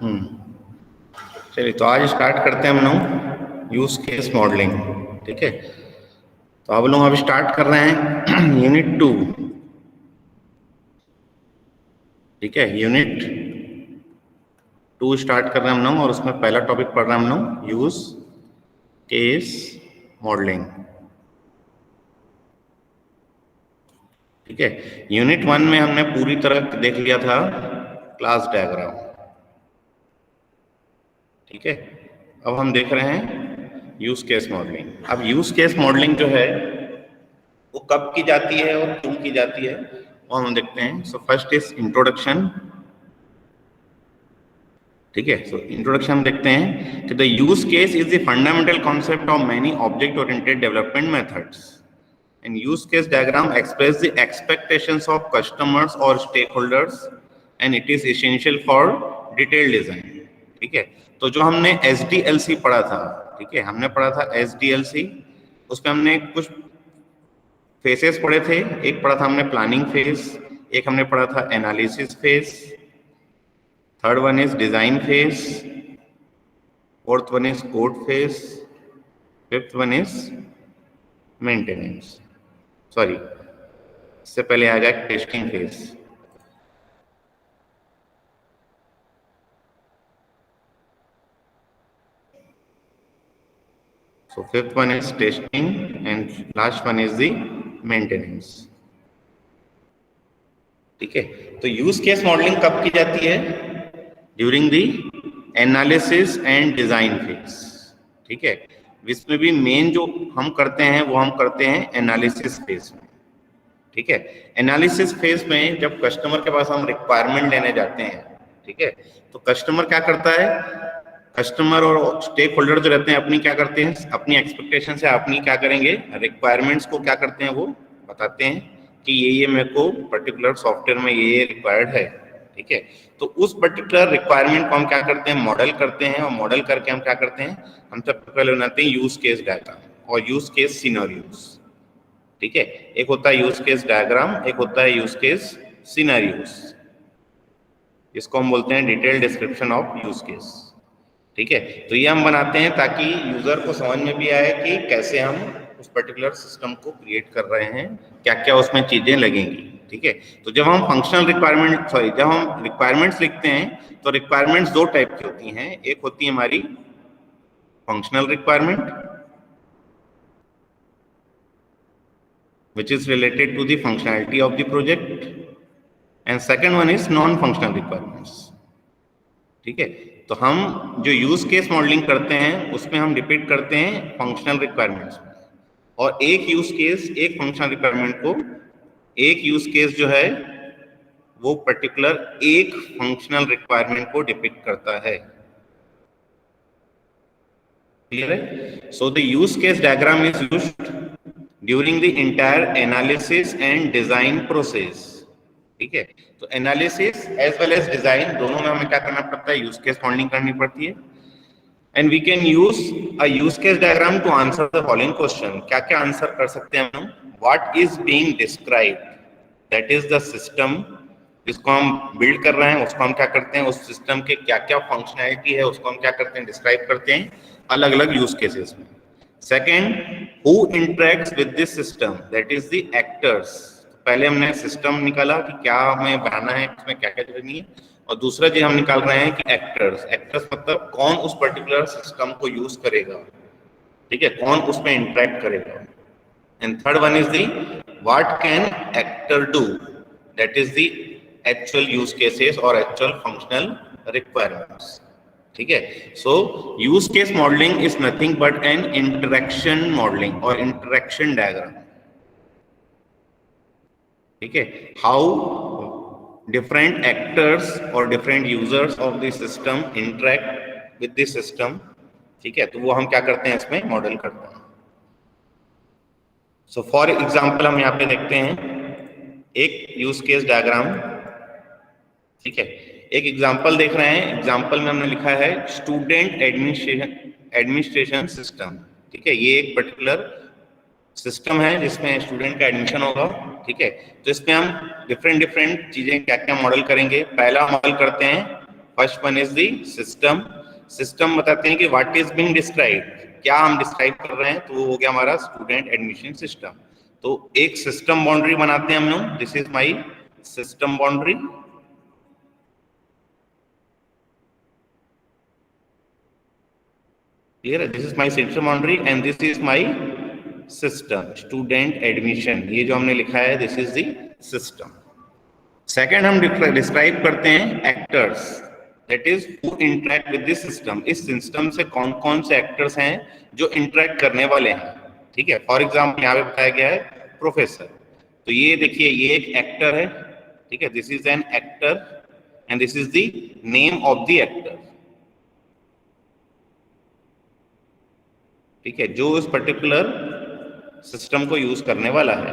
चलिए, तो आज स्टार्ट करते हैं हम लोग यूज केस मॉडलिंग। ठीक है, तो अब लोग स्टार्ट कर रहे हैं यूनिट 2। ठीक है, यूनिट 2 स्टार्ट कर रहे हैं हम लोग, और उसमें पहला टॉपिक पढ़ रहे हैं हम लोग यूज केस मॉडलिंग। ठीक है, यूनिट 1 में हमने पूरी तरह देख लिया था क्लास डायग्राम। ठीक है, अब हम देख रहे हैं यूज केस मॉडलिंग। अब यूज केस मॉडलिंग जो है वो कब की जाती है और क्यों की जाती है वो हम देखते हैं। So first is introduction. ठीक है, सो इंट्रोडक्शन हम देखते हैं कि the use case is the fundamental concept of many object oriented development methods, and use case diagram express the expectations of customers और stakeholders, and it is essential for detail design. ठीक है, तो जो हमने SDLC पढ़ा था, ठीक है, हमने पढ़ा था SDLC, उसमें हमने कुछ फेसेस पढ़े थे। एक पढ़ा था हमने प्लानिंग फेज, एक हमने पढ़ा था analysis phase, third one is design phase, fourth one is code phase, fifth one is maintenance, sorry इससे पहले आ गया testing phase. So fifth one is testing and last one is the maintenance. ठीक है, तो यूज केस मॉडलिंग कब की जाती है? During the analysis and design phase. ठीक है, इसमें भी मेन जो हम करते हैं वो हम करते हैं एनालिसिस फेज में। ठीक है, एनालिसिस फेज में जब कस्टमर के पास हम रिक्वायरमेंट लेने जाते हैं, ठीक है, तो कस्टमर क्या करता है, कस्टमर और स्टेक होल्डर जो रहते हैं अपनी क्या करते हैं, अपनी एक्सपेक्टेशन से अपनी क्या करेंगे, रिक्वायरमेंट्स को क्या करते हैं, वो बताते हैं कि ये मेरे को पर्टिकुलर सॉफ्टवेयर में ये रिक्वायर्ड है। ठीक है, तो उस पर्टिकुलर रिक्वायरमेंट को हम क्या करते हैं, मॉडल करते हैं, और मॉडल करके हम क्या करते हैं, हम सबसे पहले बनाते हैं यूज केस डायग्राम और यूज केस सिनेरियोस। ठीक है, एक होता है यूज केस डायग्राम, एक होता है यूज केस सिनेरियोस, इसको हम बोलते हैं detail description of use case. ठीक है, तो ये हम बनाते हैं ताकि यूजर को समझ में भी आए कि कैसे हम उस पर्टिकुलर सिस्टम को क्रिएट कर रहे हैं, क्या क्या उसमें चीजें लगेंगी। ठीक है, तो जब हम फंक्शनल रिक्वायरमेंट जब हम रिक्वायरमेंट्स लिखते हैं तो रिक्वायरमेंट्स दो टाइप की होती हैं। एक होती है हमारी functional requirement which is related to the functionality of the project, and second one is non-functional requirements. ठीक है, तो हम जो यूज केस मॉडलिंग करते हैं उसमें हम डिपेंड करते हैं फंक्शनल रिक्वायरमेंट्स, और एक यूज केस एक फंक्शनल रिक्वायरमेंट को, एक यूज केस जो है वो पर्टिकुलर एक फंक्शनल रिक्वायरमेंट को डिपिक्ट करता है। क्लियर है? So the use case diagram is used during the entire analysis and design process. ठीक है, तो analysis as well as design दोनों में हमें क्या करना पड़ता है, यूज केस मॉडलिंग करनी पड़ती है। And we can use a use case diagram to answer the following question. क्या क्या आंसर कर सकते हैं हम? What is being described, that is the system जिसको हम बिल्ड कर रहे हैं, उसको हम क्या करते हैं, उस सिस्टम के क्या क्या फंक्शनैलिटी है उसको हम क्या करते हैं, डिस्क्राइब करते हैं अलग अलग यूज केसेस में। Second, who interacts with this system, that is the actors. पहले हमने सिस्टम निकाला कि क्या हमें बनाना है, इसमें क्या क्या करनी है, और दूसरा चीज हम निकाल रहे हैं कि एक्टर्स। एक्टर्स मतलब कौन उस पर्टिकुलर सिस्टम को यूज करेगा, ठीक है, कौन उसमें इंटरेक्ट करेगा। And third one is the what can actor do, that is the actual use cases और एक्चुअल फंक्शनल रिक्वायरमेंट्स। ठीक है, so use case modelling is nothing but an interaction modelling और इंटरेक्शन डायग्राम। ठीक है, how different actors और different users of the system interact with the system. ठीक है, तो वो हम क्या करते हैं, इसमें मॉडल करते हैं। सो फॉर एग्जांपल हम यहाँ पे देखते हैं एक यूज केस डायग्राम। ठीक है, एक एग्जांपल देख रहे हैं, एग्जांपल में हमने लिखा है स्टूडेंट एडमिनिस्ट्रेशन सिस्टम। ठीक है, ये एक पर्टिकुलर सिस्टम है जिसमें स्टूडेंट का एडमिशन होगा। ठीक है, तो इसमें हम डिफरेंट डिफरेंट चीजें क्या क्या मॉडल करेंगे। पहला मॉडल करते हैं first one is the system. System बताते हैं कि व्हाट इज बीइंग डिस्क्राइब, क्या हम डिस्क्राइब कर रहे हैं, तो वो हो गया हमारा स्टूडेंट एडमिशन सिस्टम। तो एक सिस्टम बाउंड्री बनाते हैं हम लोग, this is my system boundary. Clear है, this is my system boundary and this is my system student admission, ये जो हमने लिखा है this is the system. Second हम डिस्क्राइब करते हैं actors, that is who interact with this system. इस सिस्टम से कौन कौन से एक्टर्स हैं जो इंटरेक्ट करने वाले हैं, ठीक है। फॉर एग्जाम्पल यहाँ पे बताया गया है प्रोफेसर, तो ये देखिए ये एक एक्टर है, ठीक है, this is an actor and this is the name of the actor, ठीक है, जो इस पर्टिकुलर सिस्टम को यूज करने वाला है।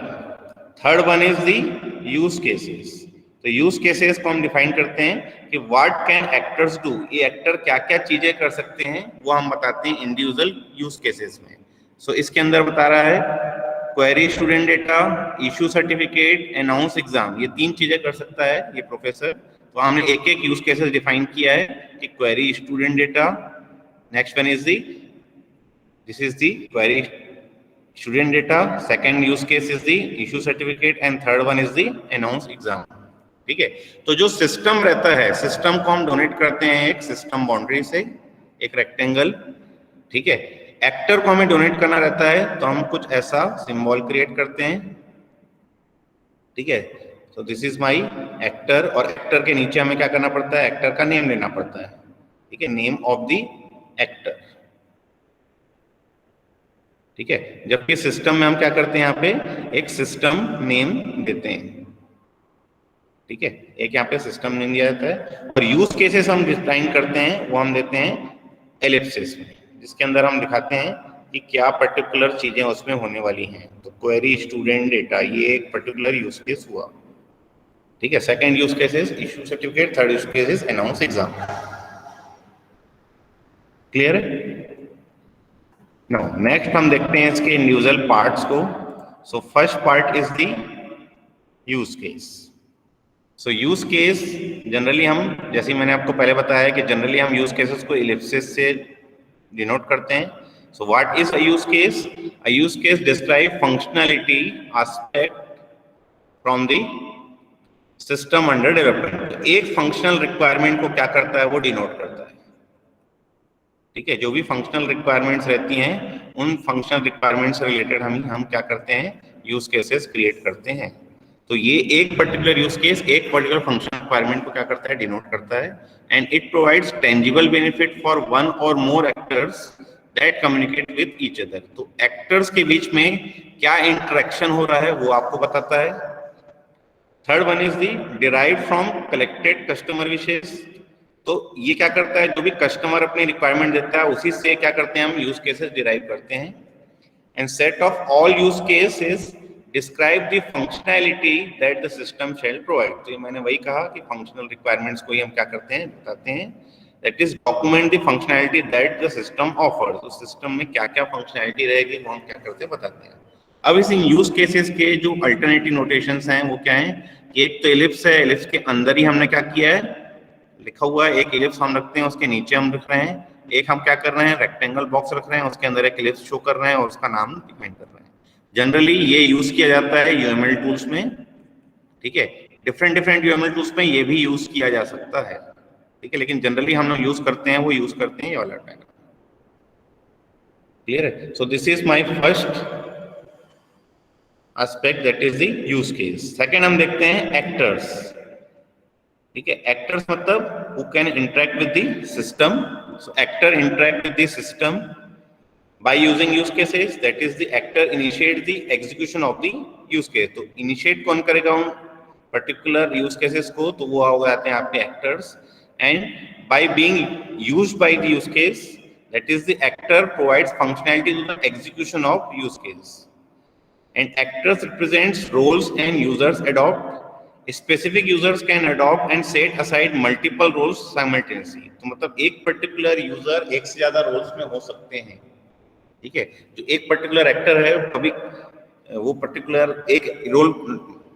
Third one is the use cases, तो यूज केसेस को हम डिफाइन करते हैं कि व्हाट कैन एक्टर्स डू, ये एक्टर क्या क्या चीजें कर सकते हैं वो हम बताते हैं इंडिविजुअल यूज केसेस में। सो इसके अंदर बता रहा है query student data, issue certificate, announce exam, ये 3 चीजें कर सकता है ये प्रोफेसर। तो हमने एक एक यूज केसेस डिफाइन किया है कि query student data, next one is the this is the query student data, second use case is the issue certificate and third one is the announce exam, ठीक है। तो जो सिस्टम रहता है, system को हम डोनेट करते हैं एक सिस्टम बाउंड्री से, एक रेक्टेंगल, ठीक है। एक्टर को हमें डोनेट करना रहता है तो हम कुछ ऐसा सिंबल क्रिएट करते हैं, ठीक है। तो दिस इज माई एक्टर, और एक्टर के नीचे हमें क्या करना पड़ता है, एक्टर का नेम लेना पड़ता है, ठीक है, नेम ऑफ द एक्टर, ठीक है। जबकि सिस्टम में हम क्या करते हैं, यहाँ पे एक सिस्टम नेम देते हैं, ठीक है, एक यहाँ पे सिस्टम नेम दिया जाता है। और यूज केसेस हम डिफाइन करते हैं वो हम देते हैं एलिप्सिस में, जिसके अंदर हम दिखाते हैं कि क्या पर्टिकुलर चीजें उसमें होने वाली हैं। तो क्वेरी स्टूडेंट डेटा ये एक पर्टिकुलर यूज केस हुआ, ठीक है। Second use case is issue certificate, third use case is announce exam. Clear है? नाउ नेक्स्ट हम देखते हैं इसके इंडिविजुअल पार्ट्स को। So first part is the use case. So use case generally हम, जैसे मैंने आपको पहले बताया कि जनरली हम यूज केसेस को इलिप्सिस से डिनोट करते हैं। So what is a use case? A use case describe functionality aspect from the system under development. एक फंक्शनल रिक्वायरमेंट को क्या करता है, वो डिनोट करता है, ठीक है। जो भी फंक्शनल रिक्वायरमेंट्स रहती हैं उन फंक्शनल रिक्वायरमेंट्स से रिलेटेड हम क्या करते हैं, यूज केसेस क्रिएट करते हैं। तो ये एक पर्टिकुलर यूज केस एक पर्टिकुलर फंक्शनल रिक्वायरमेंट को क्या करता है, डिनोट करता है। And it provides tangible benefit for one और more actors that communicate with each other. तो एक्टर्स के बीच में क्या इंटरेक्शन हो रहा है वो आपको बताता है। Third one is the derive from collected customer wishes. तो ये क्या करता है, जो भी कस्टमर अपनी रिक्वायरमेंट देता है उसी से क्या करते हैं हम यूज केसेस डिराइव करते हैं। And set of all use cases describe the functionality that the system shell provide. तो ये मैंने वही कहा कि फंक्शनल रिक्वायरमेंट्स को ही हम क्या करते हैं, बताते हैं। That is document the functionality that the system offers. तो सिस्टम में क्या क्या फंक्शनैलिटी रहेगी वो हम क्या करते हैं, बताते हैं। अब इस यूज केसेस के जो अल्टरनेटिव नोटेशंस हैं वो क्या हैं कि एक तो एलिप्स है, एलिप्स के अंदर ही हमने क्या किया है, लिखा हुआ है, एक एलिप्स हम रखते हैं उसके नीचे हम लिख रहे हैं, एक हम क्या कर रहे हैं, रेक्टेंगल बॉक्स रख रहे हैं उसके अंदर एक एलिप्स शो कर रहे हैं और उसका नाम डिफाइन कर रहे हैं। जनरली ये यूज किया जाता है यूएमएल टूल्स में, ठीक है। डिफरेंट यूएमएल टूल्स में ये भी यूज किया जा सकता है, ठीक है, लेकिन जनरली हम लोग यूज करते हैं, वो यूज करते हैं ये वाला टैग। क्लियर है? So this is my first aspect, that is the use case. Second हम देखते हैं एक्टर्स, ठीक है। एक्टर्स मतलब who can interact with the system. So actor interact with the system by using use cases, that is the actor initiate the execution of the use case. तो initiate कौन करेगा उन पर्टिकुलर यूज केसेस को, तो वो हो जाते हैं आपके actors. And by being used by the use case, that is the actor provides functionality to the execution of use case. And actors represents roles and users adopt. Specific users can adopt and set aside multiple roles simultaneously. तो मतलब एक particular user एक से ज्यादा roles में हो सकते हैं, ठीक है। जो एक पर्टिकुलर एक्टर है कभी वो पर्टिकुलर एक रोल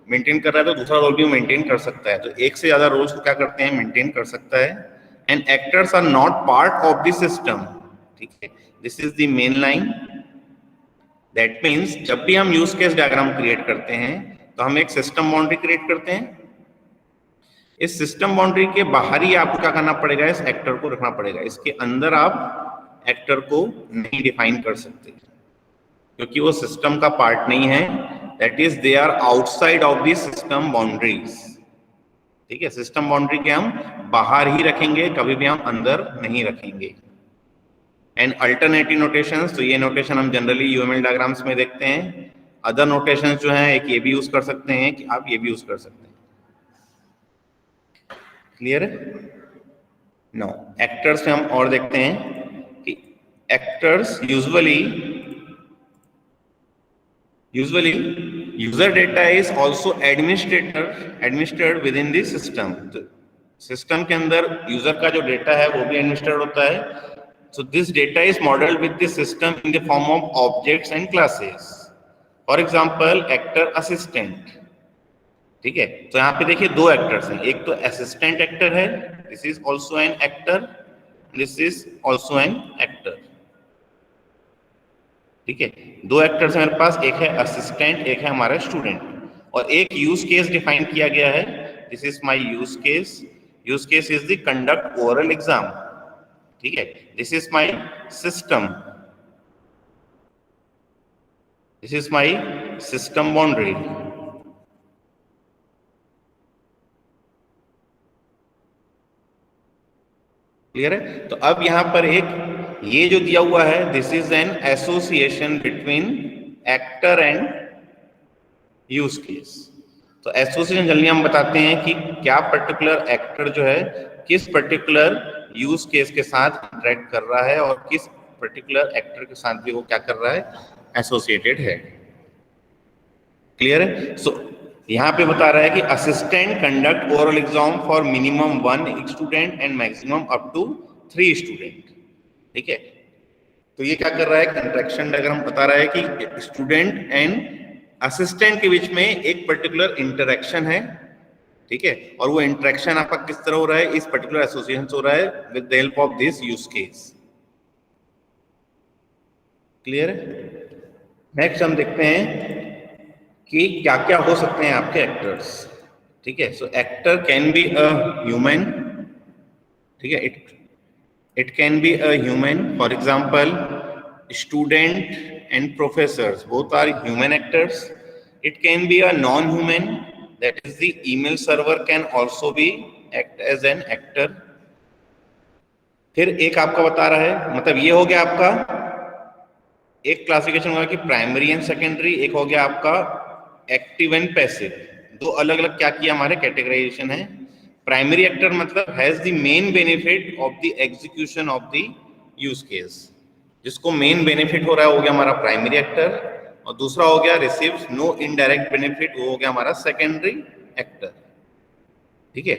मेंटेन कर रहा है तो दूसरा रोल भी मेंटेन कर सकता है। तो एक से ज्यादा रोल्स को क्या करते हैं, मेंटेन कर सकता है। and actors are not part of the system. ठीक है, this is the main line. That means जब भी हम यूज केस डायग्राम क्रिएट करते हैं तो हम एक सिस्टम बाउंड्री क्रिएट करते हैं. इस सिस्टम बाउंड्री के बाहर ही आपको क्या करना पड़ेगा, इस एक्टर को रखना पड़ेगा. इसके अंदर आप एक्टर को नहीं डिफाइन कर सकते क्योंकि वो सिस्टम का पार्ट नहीं है. That is they are outside of the system boundaries. ठीक है, सिस्टम बाउंड्री के हम बाहर ही रखेंगे, कभी भी हम अंदर नहीं रखेंगे. एंड अल्टरनेटिव नोटेशंस, तो ये नोटेशन हम जनरली यूएमएल डायग्राम्स में देखते हैं. अदर नोटेशंस जो है, एक ये भी यूज कर सकते हैं कि आप ये भी यूज कर सकते हैं. क्लियर है? नो, एक्टर्स में हम और देखते हैं कि actors usually user data is also administrated with in the system. System के अंदर यूजर का जो डेटा है वो भी एडमिनिस्ट्रेट होता है. So this data is modelled with the system in the form of objects and classes. For example actor assistant. ठीक है, तो यहाँ पे देखिए दो एक्टर्स हैं. एक तो असिस्टेंट एक्टर है, this is also an actor, this is also an actor. ठीक है, दो एक्टर्स हैं मेरे पास, एक है असिस्टेंट, एक है हमारा स्टूडेंट. और एक यूज केस डिफाइन किया गया है. This is my use case. Use case is the conduct oral exam. ठीक है, this is my system. This is my system boundary. Clear है? तो अब यहां पर एक ये जो दिया हुआ है, this is an association between actor and use case. तो एसोसिएशन जनरली हम बताते हैं कि क्या पर्टिकुलर एक्टर जो है किस पर्टिकुलर यूज केस के साथ इंटरेक्ट कर रहा है और किस पर्टिकुलर एक्टर के साथ भी वो क्या कर रहा है, एसोसिएटेड है. क्लियर है? सो यहाँ पे बता रहा है कि assistant conduct oral exam for minimum 1 student and maximum up to 3 student. ठीक है, तो ये क्या कर रहा है, इंटरेक्शन डायग्राम बता रहा है कि स्टूडेंट एंड असिस्टेंट के बीच में एक पर्टिकुलर इंटरेक्शन है. ठीक है, और वो इंटरेक्शन आपका किस तरह हो रहा है, इस पर्टिकुलर एसोसिएशन से हो रहा है with the help of this use case. Clear है? नेक्स्ट हम देखते हैं कि क्या क्या हो सकते हैं आपके एक्टर्स. ठीक है, so actor can be a human. ठीक है, it can be a human. For example student and professors both are human actors. It can be a non human, that is the email server can also be act as an actor. फिर एक आपका बता रहा है, मतलब ये हो गया आपका एक क्लासिफिकेशन होगा कि प्राइमरी एंड सेकेंडरी. एक हो गया आपका एक्टिव एंड पैसिव. दो अलग अलग क्या किया हमारे कैटेगराइजेशन है. प्राइमरी एक्टर मतलब has the main benefit of the execution of the use case. जिसको मेन बेनिफिट हो रहा है हो गया हमारा प्राइमरी एक्टर. और दूसरा हो गया रिसीव्स नो इनडायरेक्ट बेनिफिट, वो हो गया हमारा सेकेंडरी एक्टर. ठीक है,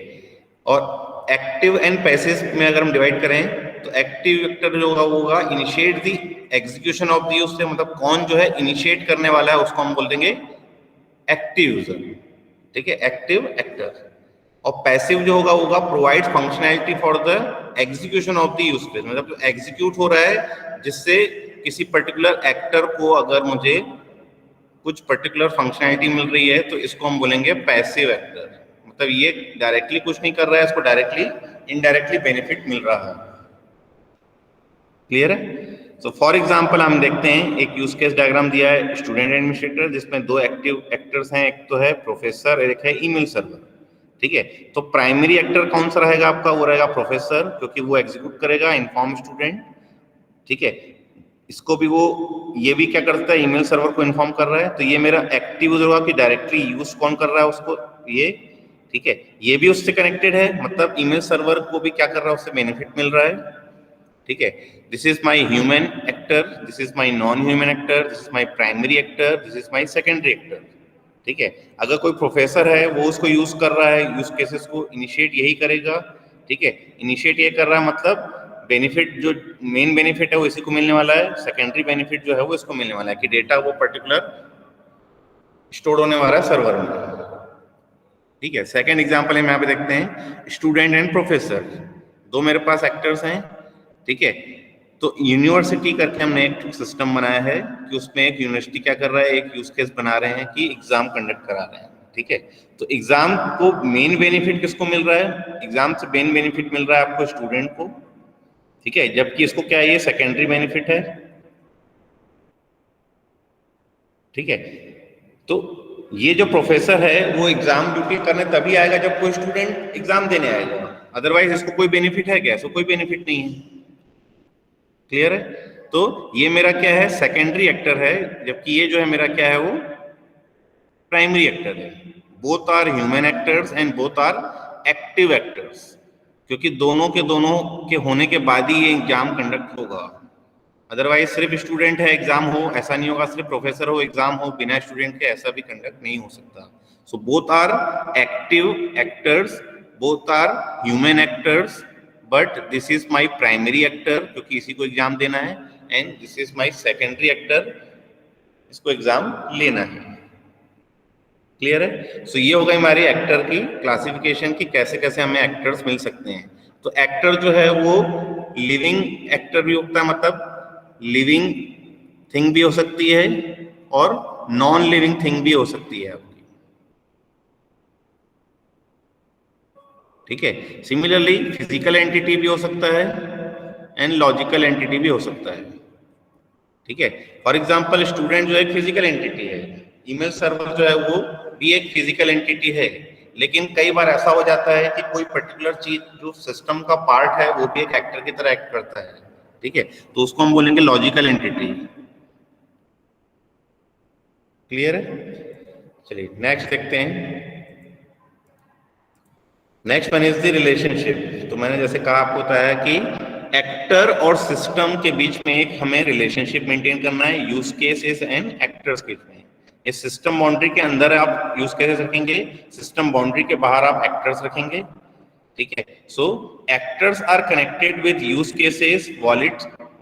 और एक्टिव एंड पैसिव में अगर हम डिवाइड करें तो एक्टिव एक्टर जो होगा initiate the execution of the use. मतलब कौन जो है इनिशिएट करने वाला है उसको हम बोल देंगे एक्टिव यूजर. ठीक है, एक्टिव एक्टर. और पैसिव जो होगा provide functionality for the execution of the use case. मतलब एग्जीक्यूट हो रहा है जिससे किसी पर्टिकुलर एक्टर को अगर मुझे कुछ पर्टिकुलर फंक्शनैलिटी मिल रही है तो इसको हम बोलेंगे पैसिव एक्टर. मतलब ये डायरेक्टली कुछ नहीं कर रहा है, इसको डायरेक्टली इनडायरेक्टली बेनिफिट मिल रहा है. क्लियर है? सो फॉर एग्जांपल हम देखते हैं एक यूज केस डायग्राम दिया है स्टूडेंट एडमिनिस्ट्रेटर, जिसमें दो एक्टिव एक्टर्स हैं, एक तो है प्रोफेसर और एक है ईमेल सर्वर. ठीक है, तो प्राइमरी एक्टर कौन सा रहेगा आपका, वो रहेगा प्रोफेसर, क्योंकि वो एग्जीक्यूट करेगा इन्फॉर्म स्टूडेंट. ठीक है, इसको भी वो ये भी क्या करता है, ईमेल सर्वर को इन्फॉर्म कर रहा है. तो ये मेरा एक्टिव यूजर होगा कि डायरेक्टली यूज कौन कर रहा है उसको, ये. ठीक है, ये भी उससे कनेक्टेड है, मतलब ईमेल सर्वर को भी क्या कर रहा है, उससे बेनिफिट मिल रहा है. ठीक है, this is my human actor, this is my non human actor, this is my primary actor, this is my secondary actor. ठीक है, अगर कोई प्रोफेसर है वो उसको यूज कर रहा है, यूज केसेस को इनिशिएट यही करेगा. ठीक है, इनिशिएट ये कर रहा है मतलब बेनिफिट जो मेन बेनिफिट है वो इसी को मिलने वाला है, सेकेंडरी बेनिफिट जो है वो इसको मिलने वाला है कि डेटा वो पर्टिकुलर स्टोर होने वाला है सर्वर में. ठीक है, सेकेंड एग्जांपल हम यहाँ पे देखते हैं स्टूडेंट एंड प्रोफेसर. दो मेरे पास एक्टर्स हैं, ठीक है। तो यूनिवर्सिटी करके हमने एक सिस्टम बनाया है कि उसमें एक यूनिवर्सिटी क्या कर रहा है, एक यूज केस बना रहे हैं कि एग्जाम कंडक्ट करा रहे हैं, ठीक है। तो एग्जाम को मेन बेनिफिट किसको मिल रहा है, एग्जाम से मेन बेनिफिट मिल रहा है आपको स्टूडेंट को, ठीक है, जबकि इसको क्या है, ये सेकेंडरी बेनिफिट है, ठीक है। तो ये जो प्रोफेसर है वो एग्जाम ड्यूटी करने तभी आएगा जब कोई स्टूडेंट एग्जाम देने आएगा, अदरवाइज इसको कोई बेनिफिट है क्या, इसको कोई बेनिफिट नहीं है। क्लियर है? तो ये मेरा क्या है, सेकेंडरी एक्टर है, जबकि ये जो है मेरा क्या है, वो प्राइमरी एक्टर है। Both are human actors and both are active actors, क्योंकि दोनों के होने के बाद ही ये एग्जाम कंडक्ट होगा। अदरवाइज सिर्फ स्टूडेंट है एग्जाम हो ऐसा नहीं होगा, सिर्फ प्रोफेसर हो एग्जाम हो बिना स्टूडेंट के ऐसा भी कंडक्ट नहीं हो सकता। So both are active actors, both are human actors, but this is my primary actor क्योंकि इसी को एग्जाम देना है, and this is my secondary actor, इसको एग्जाम लेना है। क्लियर है? सो ये हो गई हमारी एक्टर की क्लासिफिकेशन की कैसे कैसे हमें एक्टर्स मिल सकते हैं। तो एक्टर जो है वो लिविंग एक्टर भी होता है, मतलब लिविंग थिंग भी हो सकती है और नॉन लिविंग थिंग भी हो सकती है आपकी, ठीक है। सिमिलरली फिजिकल एंटिटी भी हो सकता है एंड लॉजिकल एंटिटी भी हो सकता है, ठीक है। फॉर एग्जांपल स्टूडेंट जो एक फिजिकल एंटिटी है, ईमेल सर्वर जो है वो भी एक फिजिकल एंटिटी है, लेकिन कई बार ऐसा हो जाता है कि कोई पर्टिकुलर चीज जो सिस्टम का पार्ट है वो भी एक एक्टर की तरह एक्ट करता है, ठीक है, तो उसको हम बोलेंगे लॉजिकल एंटिटी। क्लियर है? चलिए नेक्स्ट देखते हैं। Next one is the relationship. तो मैंने जैसे कहा आपको बताया कि एक्टर और सिस्टम के बीच में एक हमें रिलेशनशिप मेंटेन करना है, यूज केसेस एंड एक्टर्स के बीच में। इस सिस्टम बाउंड्री के अंदर आप यूज केसेस रखेंगे, सिस्टम बाउंड्री के बाहर आप एक्टर्स रखेंगे, ठीक है। So actors are connected with use cases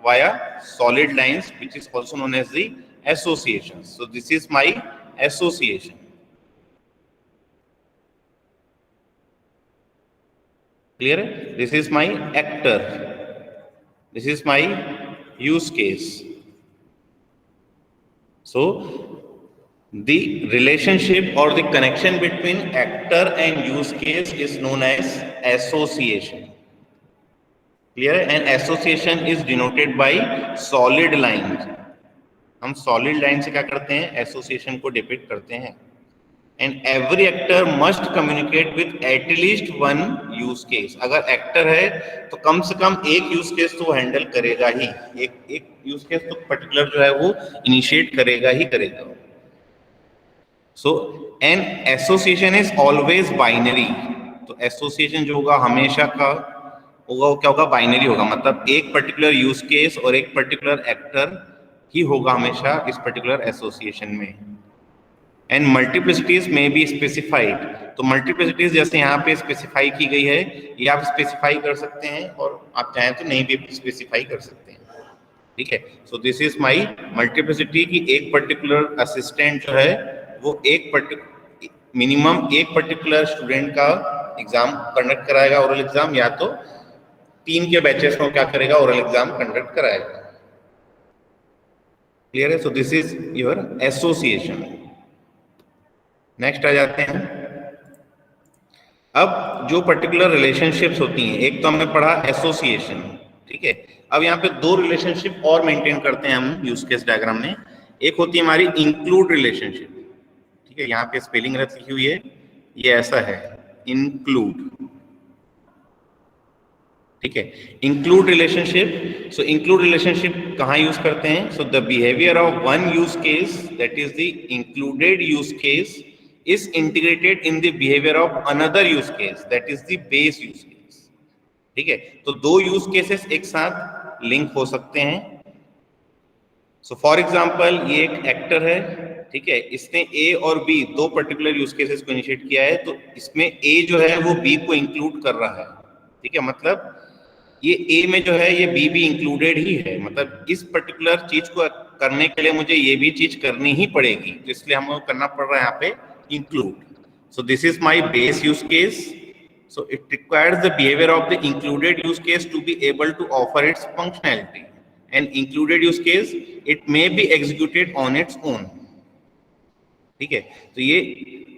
via solid lines which is also known as the association. So this is my association. Clear? This is my actor, this is my use case. So the relationship or the connection between actor and use case is known as association. Clear? And association is denoted by solid lines. हम solid line से क्या करते हैं, association को depict करते हैं। And every actor must communicate with at least one use case. अगर actor है तो कम से कम एक use case तो handle करेगा ही, एक use case तो particular जो है वो initiate करेगा ही करेगा। So an association is always binary. तो association जो होगा हमेशा का होगा वो क्या होगा, बाइनरी होगा, मतलब एक पर्टिकुलर यूज केस और एक पर्टिकुलर एक्टर ही होगा हमेशा इस पर्टिकुलर एसोसिएशन में। एंड मल्टीप्लिसिटीज में बी स्पेसिफाइड। तो मल्टीप्लिसिटीज जैसे यहाँ पे स्पेसिफाई की गई है, ये आप स्पेसिफाई कर सकते हैं और आप चाहें तो नहीं भी स्पेसिफाई कर सकते हैं, ठीक है। So this is my multiplicity की एक पर्टिकुलर असिस्टेंट जो है वो मिनिमम एक पर्टिकुलर स्टूडेंट का एग्जाम कंडक्ट कराएगा, ओरल एग्जाम, या तो 3 के बैचेस में क्या करेगा, ओरल एग्जाम कंडक्ट कराएगा। क्लियर है? So this is your association. Next आ जाते हैं। अब जो पर्टिकुलर रिलेशनशिप्स होती हैं, एक तो हमने पढ़ा एसोसिएशन, ठीक है। अब यहाँ पे दो रिलेशनशिप और मेंटेन करते हैं हम यूज केस डायग्राम में। एक होती है हमारी इंक्लूड रिलेशनशिप, ठीक है, यहाँ पे स्पेलिंग गलत लिखी हुई है, ये ऐसा है इंक्लूड, ठीक है, इंक्लूड रिलेशनशिप। सो इंक्लूड रिलेशनशिप कहाँ यूज करते हैं? So the behaviour of one use case that is the included use case is integrated in the behaviour of another use case that is the base use case, ठीक है। तो दो use cases एक साथ link हो सकते हैं। So for example ये एक एक्टर है, ठीक है, इसने ए और बी दो पर्टिकुलर यूज केसेस को इनिशिएट किया है, तो इसमें ए जो है वो बी को इंक्लूड कर रहा है, ठीक है, मतलब ये ए में जो है ये बी भी इंक्लूडेड ही है, मतलब इस पर्टिकुलर चीज को करने के लिए मुझे ये भी चीज करनी ही पड़ेगी, इसलिए हमको करना पड़ रहा है यहाँ पे include. So this is my base use case So it requires the behavior of the included use case to be able to offer its functionality. And included use case, it may be executed on its own. ठीक है, तो ये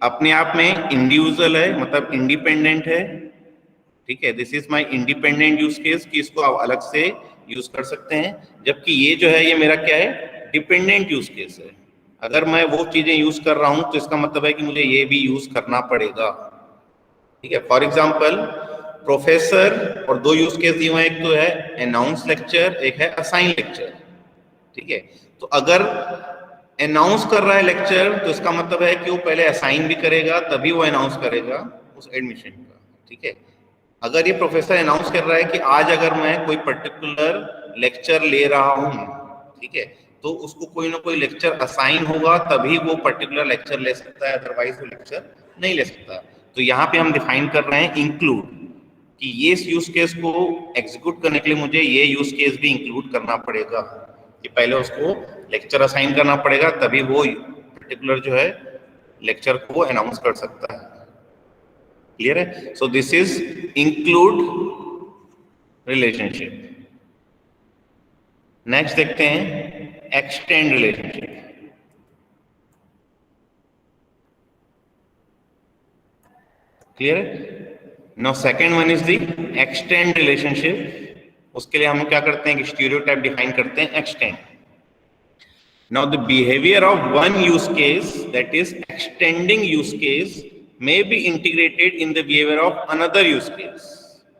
अपने आप में individual है, मतलब independent है. ठीक है, this is my independent use case कि इसको आप अलग से यूज कर सकते हैं. जबकि ये जो है ये मेरा क्या है, डिपेंडेंट यूज केस है. अगर मैं वो चीजें यूज कर रहा हूं तो इसका मतलब है कि मुझे ये भी यूज करना पड़ेगा. ठीक है, फॉर एग्जाम्पल प्रोफेसर और दो यूज केस दिए हुए हैं, एक तो है अनाउंस लेक्चर, एक है असाइन लेक्चर. ठीक है, तो अगर अनाउंस कर रहा है लेक्चर तो इसका मतलब है कि वो पहले असाइन भी करेगा तभी वो अनाउंस करेगा उस एडमिशन का. ठीक है, अगर ये प्रोफेसर अनाउंस कर रहा है कि आज अगर मैं कोई पर्टिकुलर लेक्चर ले रहा हूं, ठीक है, तो उसको कोई ना कोई लेक्चर असाइन होगा तभी वो पर्टिकुलर लेक्चर ले सकता है, अदरवाइज वो लेक्चर नहीं ले सकता. तो यहाँ पे हम डिफाइन कर रहे हैं इंक्लूड, कि ये यूज केस को एग्जीक्यूट करने के लिए मुझे ये यूज केस भी इंक्लूड करना पड़ेगा, कि पहले उसको लेक्चर असाइन करना पड़ेगा तभी वो पर्टिकुलर जो है लेक्चर को वो अनाउंस कर सकता है. क्लियर है? So this is include relationship. Next देखते हैं एक्सटेंड रिलेशनशिप. क्लियर है? Now second one is the extend relationship. उसके लिए हम क्या करते हैं कि स्टीरियोटाइप डिफाइन करते हैं, extend. Now the behaviour of one use case, that is extending use case, may be integrated in the behavior of another use case,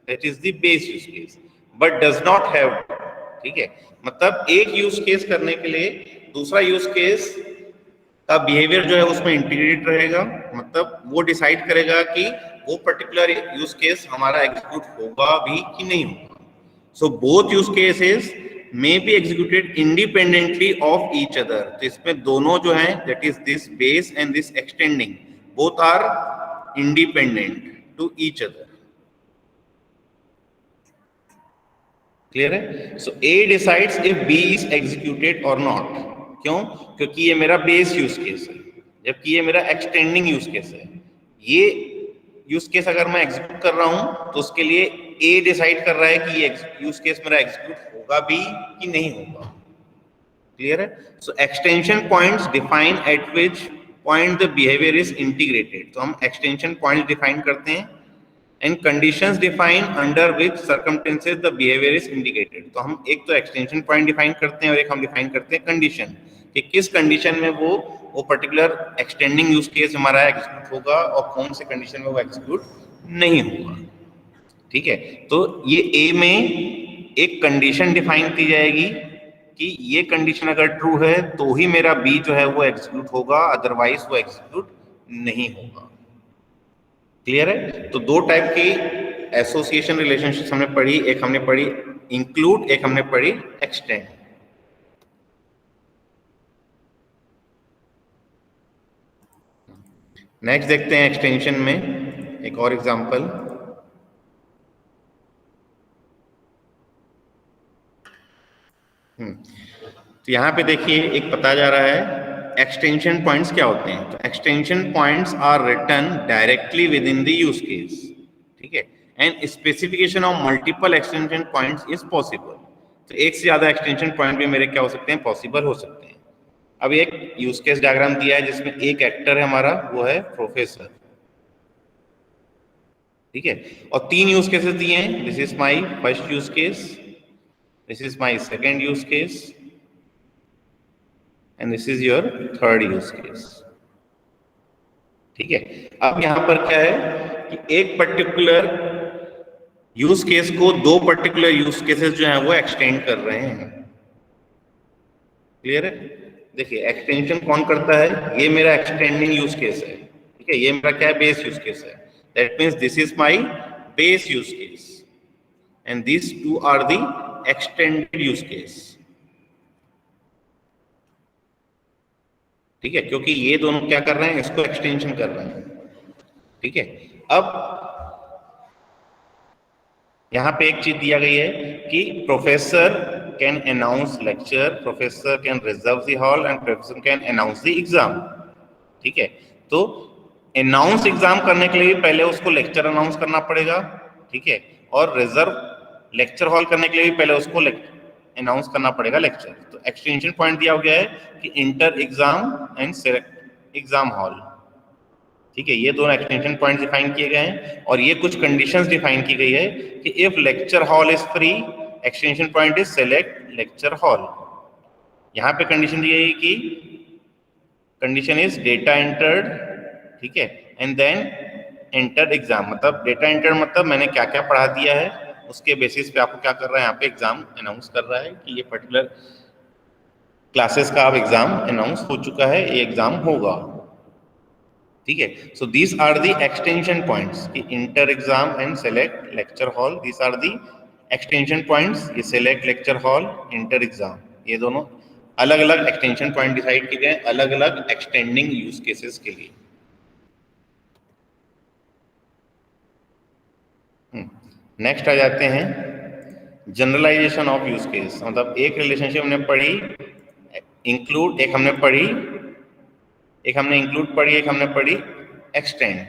that is the base use case, but does not have. ठीक है, मतलब एक use case करने के लिए दूसरा use case का behaviour जो है उसमें इंटीग्रेट रहेगा, मतलब वो डिसाइड करेगा कि वो पर्टिकुलर यूज केस हमारा एग्जीक्यूट होगा भी कि नहीं होगा. So both use cases may be executed independently of each other. तो इसमें दोनों जो हैं, that is this base and this extending, both are independent to each other. Clear है? So A decides if B is executed or not. क्यों? क्योंकि ये मेरा बेस यूज केस है, जबकि ये मेरा एक्सटेंडिंग यूज केस है. ये यूज केस अगर मैं एग्जीक्यूट कर रहा हूं तो उसके लिए A डिसाइड कर रहा है कि ये यूज केस मेरा एग्जीक्यूट होगा भी कि नहीं होगा. क्लियर है? So extension points define at which point the behaviour is integrated. तो हम एक्सटेंशन पॉइंट डिफाइन करते हैं, and conditions define under which circumstances the behaviour is indicated. तो हम एक तो एक्सटेंशन पॉइंट डिफाइन करते हैं और एक हम डिफाइन करते हैं कंडीशन, कि किस कंडीशन में वो पर्टिकुलर एक्सटेंडिंग यूज केस हमारा एग्जीक्यूट होगा और कौन से कंडीशन में वो एग्जीक्यूट नहीं होगा. ठीक है, तो ये ए में एक कंडीशन डिफाइन की जाएगी कि ये कंडीशन अगर ट्रू है तो ही मेरा बी जो है वो एग्जीक्यूट होगा, अदरवाइज वो एग्जीक्यूट नहीं होगा. क्लियर है? तो दो टाइप की एसोसिएशन रिलेशनशिप हमने पढ़ी, एक हमने पढ़ी इंक्लूड, एक हमने पढ़ी एक्सटेंड. नेक्स्ट देखते हैं एक्सटेंशन में एक और एग्जांपल. तो यहाँ पे देखिए एक पता जा रहा है एक्सटेंशन पॉइंट्स क्या होते हैं. तो extension points are written directly within the use case. ठीक है, and specification of multiple extension points is possible. तो एक से ज्यादा एक्सटेंशन पॉइंट भी मेरे क्या हो सकते हैं, पॉसिबल हो सकते हैं. अब एक यूज केस डायग्राम दिया है जिसमें एक एक्टर है हमारा, वो है प्रोफेसर. ठीक है, और तीन यूज केसेस दिए हैं. This is my first use case, this is my second use case, and this is your third use case. ठीक है, अब यहां पर क्या है कि एक पर्टिकुलर यूज केस को दो पर्टिकुलर यूज केसेस जो हैं वो एक्सटेंड कर रहे हैं. क्लियर है? देखिए एक्सटेंशन कौन करता है, ये मेरा एक्सटेंडिंग यूज केस है. ठीक है, ये मेरा क्या है, बेस यूज केस है. That means this is my base use case and these two are the extended use case. ठीक है, क्योंकि ये दोनों क्या कर रहे हैं, इसको एक्सटेंशन कर रहे हैं. ठीक है, अब यहां पे एक चीज दिया गई है कि professor can announce lecture, professor can reserve the hall, and professor can announce the exam. ठीक है, तो अनाउंस एग्जाम करने के लिए पहले उसको लेक्चर अनाउंस करना पड़ेगा, ठीक है, और रिजर्व लेक्चर हॉल करने के लिए भी पहले उसको अनाउंस करना पड़ेगा लेक्चर। तो एक्सटेंशन पॉइंट दिया गया है कि inter exam and select exam hall, ठीक है, ये दोनों एक्सटेंशन पॉइंट डिफाइन किए गए हैं। और ये कुछ कंडीशंस डिफाइन की गई है कि if lecture hall is free, extension point is select lecture hall. यहाँ पे कंडीशन दी गई कि कंडीशन इज डेटा एंटर्ड, ठीक है, एंड देन एंटर एग्जाम, मतलब डेटा एंटर मतलब मैंने क्या क्या पढ़ा दिया है, उसके बेसिस पे आपको क्या कर रहा है, यहाँ पे एग्जाम अनाउंस कर रहा है कि ये पर्टिकुलर क्लासेस का अब एग्जाम अनाउंस हो चुका है, ये एग्जाम होगा, ठीक है। So these are the extension points कि inter exam and select lecture hall, these are the extension points, ये select lecture hall, inter exam, ये दोनों अलग अलग एक्सटेंशन पॉइंट डिसाइड किए गए अलग अलग एक्सटेंडिंग यूज केसेस के लिए। नेक्स्ट आ जाते हैं जनरलाइजेशन ऑफ यूज केस, मतलब एक रिलेशनशिप हमने पढ़ी इंक्लूड, एक हमने पढ़ी, एक हमने इंक्लूड पढ़ी, एक हमने पढ़ी एक्सटेंड,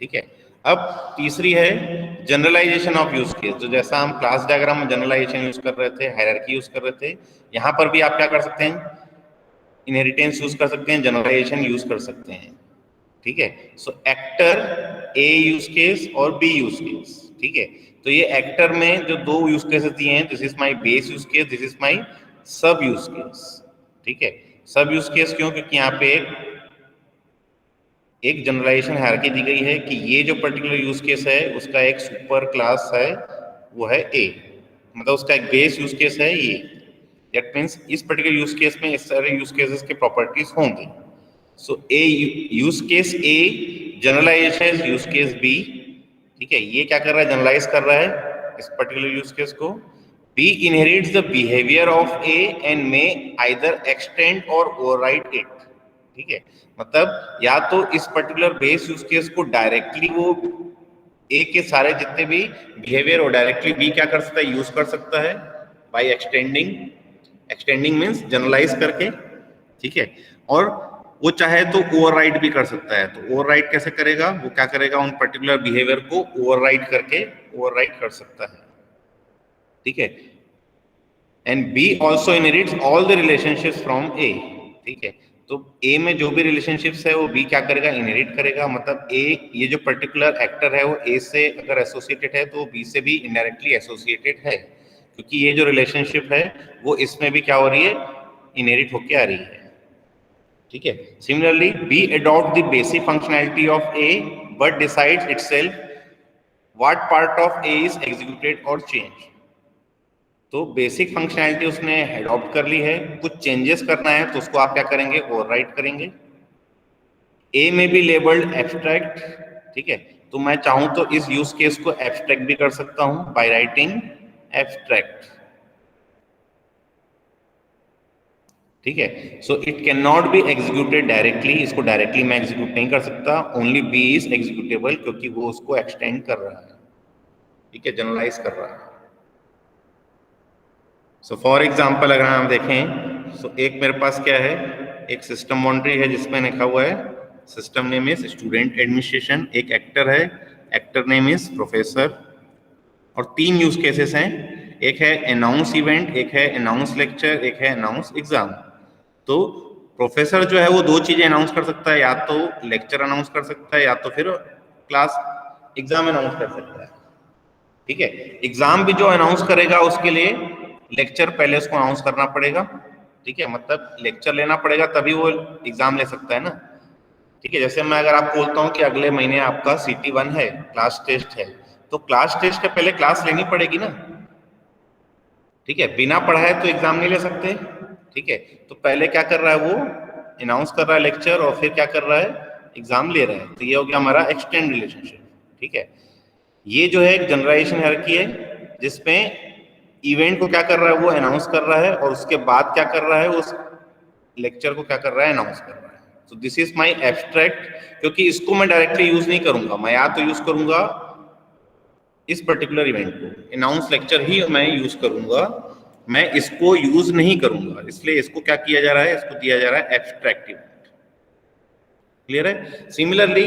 ठीक है। अब तीसरी है जनरलाइजेशन ऑफ यूज केस, जो जैसा हम क्लास डायग्राम में जनरलाइजेशन यूज कर रहे थे, हायरार्की यूज कर रहे थे, यहाँ पर भी आप क्या कर सकते हैं, इनहेरिटेंस यूज कर सकते हैं, जनरलाइजेशन यूज कर सकते हैं, ठीक है। सो एक्टर ए यूज केस और बी यूज केस, ठीक है। तो ये एक्टर में जो दो यूज केसेस दिए हैं, this is my base use case, this is my सब यूज केस, ठीक है। सब यूज केस क्यों, क्योंकि यहाँ पे एक जनरलाइजेशन हायरार्की दी गई है कि ये जो पर्टिकुलर यूज केस है उसका एक सुपर क्लास है, वो है ए, मतलब उसका एक बेस यूज केस है ये, दैट मीन्स इस पर्टिकुलर यूज केस में इस सारे यूज केसेस के प्रॉपर्टीज होंगे। सो ए यूज केस ए जनरलाइजेशन यूज केस बी, ठीक है, ये क्या कर रहा है, जनरलाइज कर रहा है इस पर्टिकुलर यूज केस को। B inherits the behaviour of A and may either extend or override it, ठीक है, मतलब या तो इस पर्टिकुलर बेस यूज केस को डायरेक्टली वो ए के सारे जितने भी बिहेवियर और डायरेक्टली बी क्या कर सकता है, यूज कर सकता है by extending, extending means generalize करके, ठीक है, और वो चाहे तो ओवरराइड भी कर सकता है। तो ओवरराइड कैसे करेगा, वो क्या करेगा, उन पर्टिकुलर बिहेवियर को ओवरराइड करके ओवरराइड कर सकता है, ठीक है। And B also inherits all the relationships from A, ठीक है, तो ए में जो भी रिलेशनशिप्स है वो बी क्या करेगा, इनहेरिट करेगा, मतलब ए ये जो पर्टिकुलर एक्टर है वो ए से अगर एसोसिएटेड है तो बी से भी इनडायरेक्टली एसोसिएटेड है, क्योंकि ये जो रिलेशनशिप है वो इसमें भी क्या हो रही है, इनहेरिट होके आ रही है, ठीक है। Similarly B adopt the basic functionality of A but decides itself what part of A is executed और चेंज, तो बेसिक फंक्शनैलिटी उसने अडॉप्ट कर ली है, कुछ चेंजेस करना है तो उसको आप क्या करेंगे, ओवरराइट करेंगे। ए में भी लेबल्ड एब्स्ट्रैक्ट, ठीक है, तो मैं चाहूं तो इस यूज केस को एब्स्ट्रैक्ट भी कर सकता हूं बाय राइटिंग एब्स्ट्रैक्ट, ठीक है। So it can not be executed directly, इसको डायरेक्टली मैं एग्जीक्यूट नहीं कर सकता, ओनली बी इज एग्जीक्यूटेबल, क्योंकि वो उसको एक्सटेंड कर रहा है, ठीक है, जनरलाइज कर रहा है। सो फॉर एग्जाम्पल अगर हम देखें, सो एक मेरे पास क्या है, एक सिस्टम बाउंड्री है जिसमें लिखा हुआ है system name is student administration, एक एक्टर है, एक्टर नेम इज प्रोफेसर, और तीन यूज केसेस हैं, एक है अनाउंस इवेंट, एक है अनाउंस लेक्चर, एक है अनाउंस एग्जाम। तो प्रोफेसर जो है वो दो चीजें अनाउंस कर सकता है, या तो लेक्चर अनाउंस कर सकता है या तो फिर क्लास एग्जाम अनाउंस कर सकता है, ठीक है। एग्जाम भी जो अनाउंस करेगा उसके लिए लेक्चर पहले उसको अनाउंस करना पड़ेगा, ठीक है, मतलब लेक्चर लेना पड़ेगा तभी वो एग्जाम ले सकता है ना, ठीक है। जैसे मैं अगर आपको बोलता हूँ कि अगले महीने आपका CT1 है, क्लास टेस्ट है, तो क्लास टेस्ट के पहले क्लास लेनी पड़ेगी ना, ठीक है, बिना पढ़ाए तो एग्जाम नहीं ले सकते, ठीक है। तो पहले क्या कर रहा है, वो अनाउंस कर रहा है लेक्चर और फिर क्या कर रहा है, एग्जाम ले रहा है, तो ये हो गया हमारा एक्सटेंड रिलेशनशिप, ठीक है। ये जो है एक जनरलाइजेशन हायरार्की है जिसमें इवेंट को क्या कर रहा है, वो अनाउंस कर रहा है, और उसके बाद क्या कर रहा है, उस लेक्चर को क्या कर रहा है, अनाउंस कर रहा है। तो दिस इज माय एब्स्ट्रैक्ट, क्योंकि इसको मैं डायरेक्टली यूज नहीं करूंगा, मैं या तो यूज करूंगा इस पर्टिकुलर इवेंट को, अनाउंस लेक्चर ही मैं यूज करूंगा, मैं इसको यूज नहीं करूंगा, इसलिए इसको क्या किया जा रहा है, इसको दिया जा रहा है एब्स्ट्रैक्ट इवेंट, क्लियर है? सिमिलरली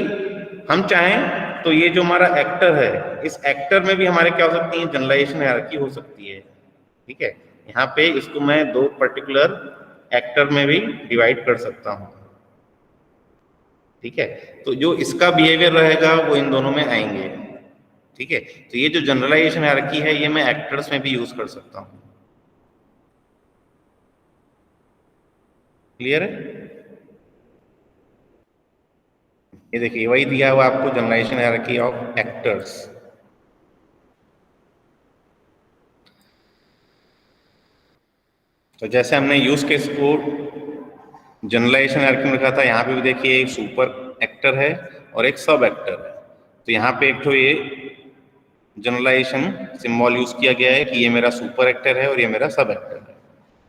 हम चाहें तो ये जो हमारा एक्टर है, इस एक्टर में भी हमारे क्या हो सकती है, जनरलाइजेशन हायरार्की हो सकती है। ठीक है, यहाँ पे इसको मैं दो पर्टिकुलर एक्टर में भी डिवाइड कर सकता हूँ। ठीक है, तो जो इसका बिहेवियर रहेगा वो इन दोनों में आएंगे। ठीक है, तो ये जो जनरलाइजेशन हायरार्की है ये मैं एक्टर्स में भी यूज कर सकता हूँ। क्लियर है? ये देखिए वही दिया हुआ आपको, जनरलाइजेशन हायरार्की ऑफ एक्टर्स। तो जैसे हमने यूज केस को जनरलाइजेशन हायरार्की में रखा था, यहाँ पे भी देखिए एक सुपर एक्टर है और एक सब एक्टर है। तो यहाँ पे एक तो ये जनरलाइजेशन सिंबल यूज किया गया है कि ये मेरा सुपर एक्टर है और ये मेरा सब एक्टर है।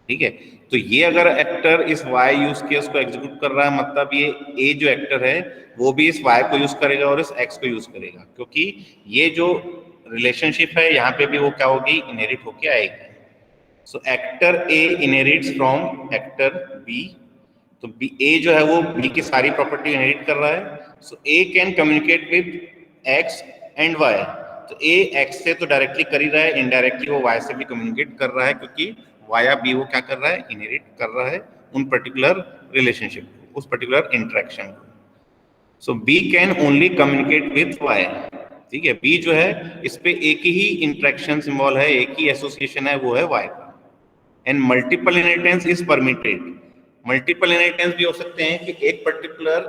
ठीक है, तो ये अगर एक्टर इस वाई यूज केस को एग्जीक्यूट कर रहा है, मतलब ये ए जो एक्टर है वो भी इस वाई को यूज करेगा और इस एक्स को यूज करेगा, क्योंकि ये जो रिलेशनशिप है यहाँ पे भी वो क्या होगी, इनहेरिट होके आएगी। So actor A inherits from actor B. तो बी ए जो है वो बी की सारी प्रॉपर्टी इनहेरिट कर रहा है। So A can communicate with X and Y. तो ए एक्स से तो डायरेक्टली कर ही रहा है, इनडायरेक्टली वो वाई से भी कम्युनिकेट कर रहा है, क्योंकि वाया बी वो क्या कर रहा है, इनहेरिट कर रहा है उन पर्टिकुलर रिलेशनशिप को, उस पर्टिकुलर इंटरेक्शन को। So B can only communicate with Y. ठीक है, बी जो है इस पे एक ही इंटरेक्शन सिंबल है, एक ही एसोसिएशन है, वो है वाई का। And multiple inheritance is permitted. Multiple inheritance भी हो सकते हैं कि एक पर्टिकुलर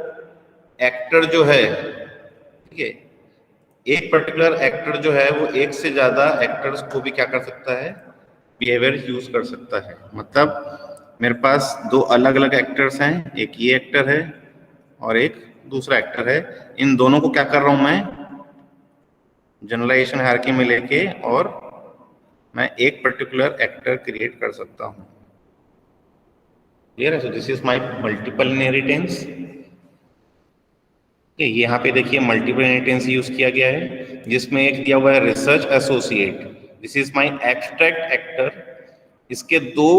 एक्टर जो है, ठीक है, एक पर्टिकुलर एक्टर जो है वो एक से ज्यादा एक्टर्स को भी क्या कर सकता है, बिहेवियर यूज कर सकता है। मतलब मेरे पास दो अलग अलग एक्टर्स हैं, एक ये एक्टर है और एक दूसरा एक्टर है, इन दोनों को क्या कर रहा हूं मैं, जनरलाइजेशन हायरार्की में लेके और मैं एक पर्टिकुलर एक्टर क्रिएट कर सकता हूं। क्लियर है? So this is my multiple inheritance. यहाँ पे देखिए मल्टीपल इनहेरिटेंस यूज किया गया है, जिसमें एक दिया हुआ है research associate, this is my abstract actor. इसके दो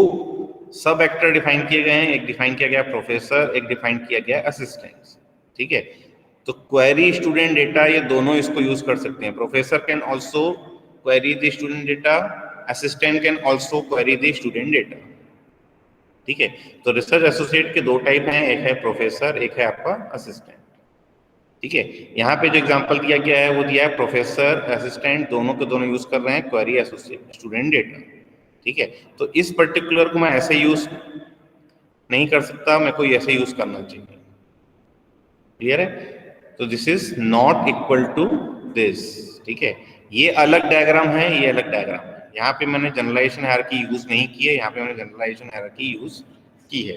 सब एक्टर डिफाइन किए गए हैं, एक डिफाइन किया गया प्रोफेसर, एक डिफाइन किया गया असिस्टेंट। ठीक है, तो क्वेरी स्टूडेंट डेटा, ये दोनों इसको यूज कर सकते हैं। Professor can also query the student data, assistant can also query the student data. ठीक है, तो रिसर्च एसोसिएट के दो टाइप हैं, एक है प्रोफेसर, एक है आपका असिस्टेंट। ठीक है, यहाँ पे जो एग्जांपल दिया गया है वो दिया है प्रोफेसर असिस्टेंट, दोनों के दोनों यूज कर रहे हैं क्वेरी एसोसिएट स्टूडेंट डेटा। ठीक है, तो इस पर्टिकुलर को मैं ऐसे यूज नहीं कर सकता, मैं कोई ऐसे यूज करना चाहिए। क्लियर है? तो this is not equal to this. ठीक है, ये अलग डायग्राम है, ये अलग डायग्राम है। यहाँ पे मैंने जनरलाइजेशन हायरार्की यूज नहीं की है, यहाँ पे मैंने जनरलाइजेशन हायरार्की यूज की है।